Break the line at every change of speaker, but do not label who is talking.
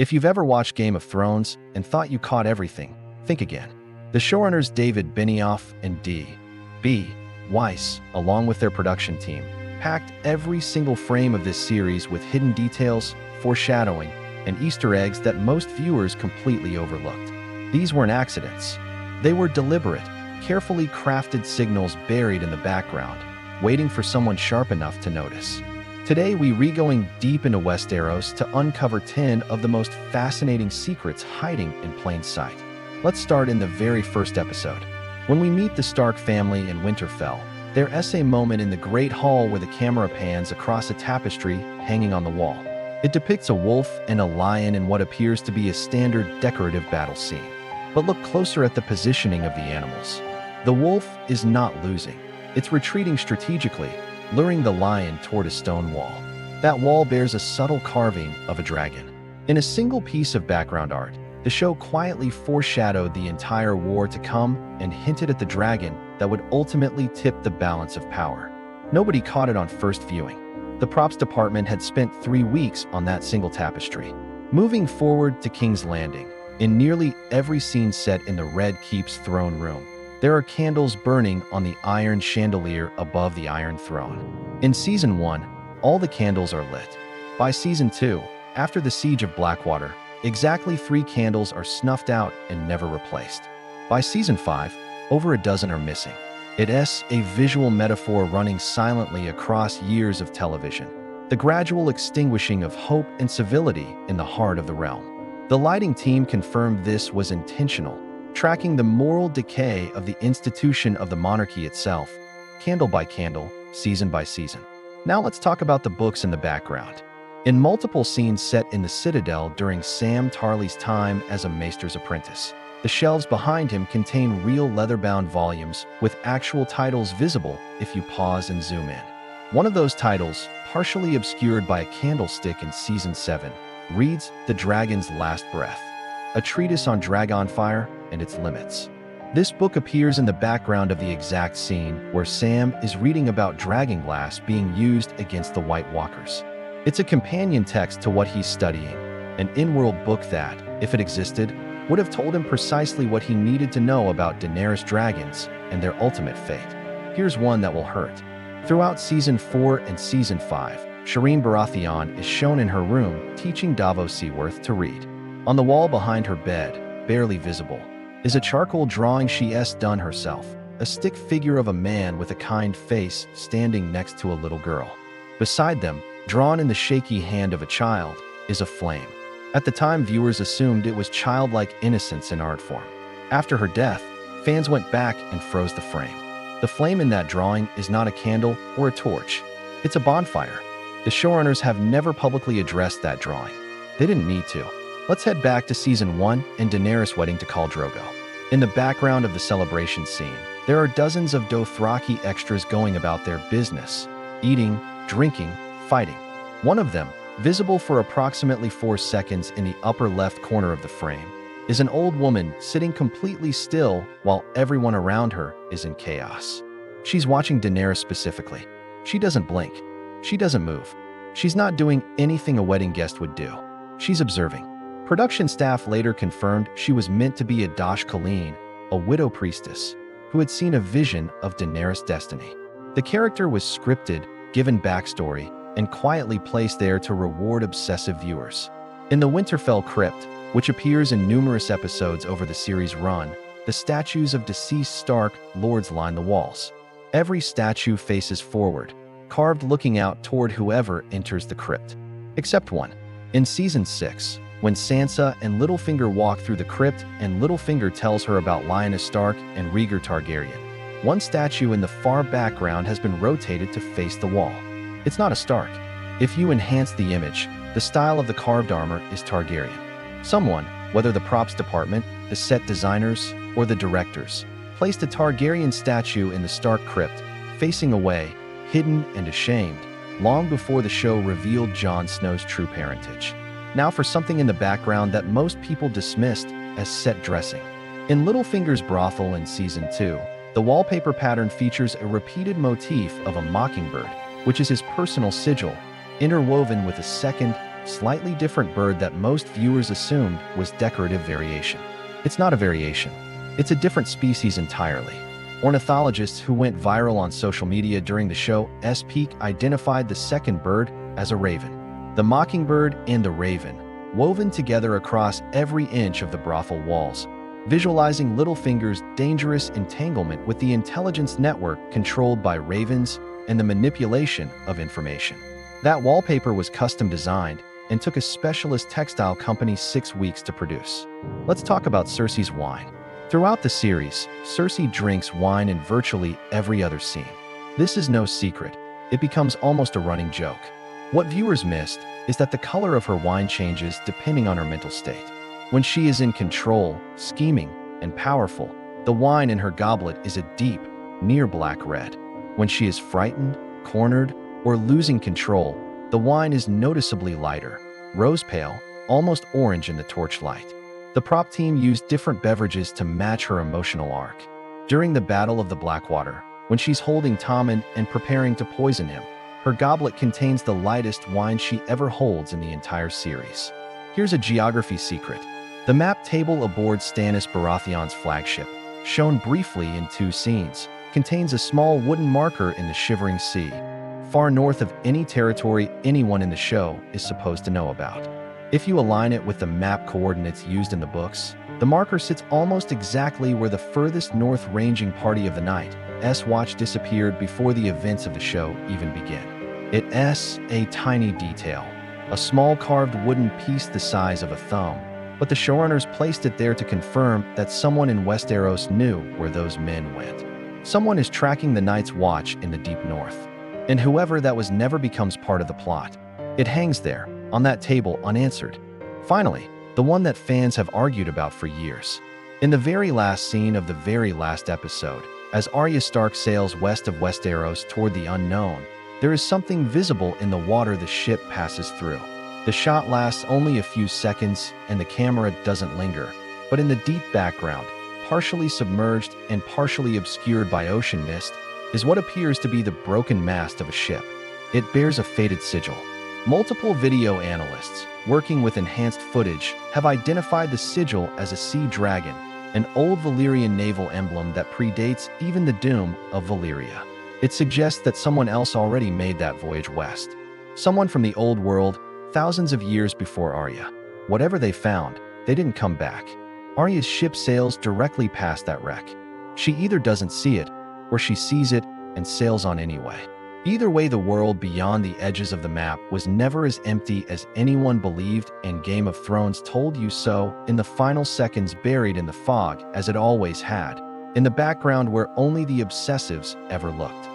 If you've ever watched Game of Thrones and thought you caught everything, think again. The showrunners David Benioff and D.B. Weiss, along with their production team, packed every single frame of this series with hidden details, foreshadowing, and Easter eggs that most viewers completely overlooked. These weren't accidents. They were deliberate, carefully crafted signals buried in the background, waiting for someone sharp enough to notice. Today, we're going deep into Westeros to uncover 10 of the most fascinating secrets hiding in plain sight. Let's start in the very first episode. When we meet the Stark family in Winterfell, there's a moment in the Great Hall where the camera pans across a tapestry hanging on the wall. It depicts a wolf and a lion in what appears to be a standard decorative battle scene. But look closer at the positioning of the animals. The wolf is not losing. It's retreating strategically, luring the lion toward a stone wall. That wall bears a subtle carving of a dragon. In a single piece of background art, the show quietly foreshadowed the entire war to come and hinted at the dragon that would ultimately tip the balance of power. Nobody caught it on first viewing. The props department had spent 3 weeks on that single tapestry. Moving forward to King's Landing, in nearly every scene set in the Red Keep's throne room, there are candles burning on the iron chandelier above the Iron Throne. In Season 1, all the candles are lit. By Season 2, after the Siege of Blackwater, exactly 3 candles are snuffed out and never replaced. By Season 5, over a dozen are missing. It's a visual metaphor running silently across years of television, the gradual extinguishing of hope and civility in the heart of the realm. The lighting team confirmed this was intentional, tracking the moral decay of the institution of the monarchy itself, candle by candle, season by season. Now let's talk about the books in the background. In multiple scenes set in the Citadel during Sam Tarly's time as a maester's apprentice, the shelves behind him contain real leather-bound volumes with actual titles visible if you pause and zoom in. One of those titles, partially obscured by a candlestick in Season 7, reads The Dragon's Last Breath, a treatise on dragonfire and its limits. This book appears in the background of the exact scene where Sam is reading about dragonglass being used against the White Walkers. It's a companion text to what he's studying, an in-world book that, if it existed, would have told him precisely what he needed to know about Daenerys dragons and their ultimate fate. Here's one that will hurt. Throughout Season 4 and Season 5, Shireen Baratheon is shown in her room teaching Davos Seaworth to read. On the wall behind her bed, barely visible, is a charcoal drawing she's done herself, a stick figure of a man with a kind face standing next to a little girl. Beside them, drawn in the shaky hand of a child, is a flame. At the time, viewers assumed it was childlike innocence in art form. After her death, fans went back and froze the frame. The flame in that drawing is not a candle or a torch. It's a bonfire. The showrunners have never publicly addressed that drawing. They didn't need to. Let's head back to Season 1 and Daenerys' wedding to Khal Drogo. In the background of the celebration scene, there are dozens of Dothraki extras going about their business, eating, drinking, fighting. One of them, visible for approximately 4 seconds in the upper left corner of the frame, is an old woman sitting completely still while everyone around her is in chaos. She's watching Daenerys specifically. She doesn't blink. She doesn't move. She's not doing anything a wedding guest would do. She's observing. Production staff later confirmed she was meant to be a Dosh Khaleen, a widow priestess, who had seen a vision of Daenerys' destiny. The character was scripted, given backstory, and quietly placed there to reward obsessive viewers. In the Winterfell crypt, which appears in numerous episodes over the series' run, the statues of deceased Stark lords line the walls. Every statue faces forward, carved looking out toward whoever enters the crypt. Except one. In Season 6, when Sansa and Littlefinger walk through the crypt and Littlefinger tells her about Lyanna Stark and Rhaegar Targaryen, one statue in the far background has been rotated to face the wall. It's not a Stark. If you enhance the image, the style of the carved armor is Targaryen. Someone, whether the props department, the set designers, or the directors, placed a Targaryen statue in the Stark crypt, facing away, hidden and ashamed, long before the show revealed Jon Snow's true parentage. Now for something in the background that most people dismissed as set dressing. In Littlefinger's brothel in Season 2, the wallpaper pattern features a repeated motif of a mockingbird, which is his personal sigil, interwoven with a second, slightly different bird that most viewers assumed was decorative variation. It's not a variation. It's a different species entirely. Ornithologists who went viral on social media during the show's peak identified the second bird as a raven. The mockingbird and the raven, woven together across every inch of the brothel walls, visualizing Littlefinger's dangerous entanglement with the intelligence network controlled by ravens and the manipulation of information. That wallpaper was custom designed and took a specialist textile company 6 weeks to produce. Let's talk about Cersei's wine. Throughout the series, Cersei drinks wine in virtually every other scene. This is no secret. It becomes almost a running joke. What viewers missed is that the color of her wine changes depending on her mental state. When she is in control, scheming, and powerful, the wine in her goblet is a deep, near black red. When she is frightened, cornered, or losing control, the wine is noticeably lighter, rose pale, almost orange in the torchlight. The prop team used different beverages to match her emotional arc. During the Battle of the Blackwater, when she's holding Tommen and preparing to poison him, her goblet contains the lightest wine she ever holds in the entire series. Here's a geography secret. The map table aboard Stannis Baratheon's flagship, shown briefly in 2 scenes, contains a small wooden marker in the Shivering Sea, far north of any territory anyone in the show is supposed to know about. If you align it with the map coordinates used in the books, the marker sits almost exactly where the furthest north ranging party of the night's watch disappeared before the events of the show even begin. It's a tiny detail, a small carved wooden piece the size of a thumb, but the showrunners placed it there to confirm that someone in Westeros knew where those men went. Someone is tracking the Night's Watch in the deep north, and whoever that was never becomes part of the plot. It hangs there, on that table, unanswered. Finally, the one that fans have argued about for years. In the very last scene of the very last episode, as Arya Stark sails west of Westeros toward the unknown, there is something visible in the water the ship passes through. The shot lasts only a few seconds and the camera doesn't linger, but in the deep background, partially submerged and partially obscured by ocean mist, is what appears to be the broken mast of a ship. It bears a faded sigil. Multiple video analysts, working with enhanced footage, have identified the sigil as a sea dragon, an old Valyrian naval emblem that predates even the doom of Valyria. It suggests that someone else already made that voyage west. Someone from the old world, thousands of years before Arya. Whatever they found, they didn't come back. Arya's ship sails directly past that wreck. She either doesn't see it, or she sees it and sails on anyway. Either way, the world beyond the edges of the map was never as empty as anyone believed, and Game of Thrones told you so in the final seconds, buried in the fog as it always had, in the background where only the obsessives ever looked.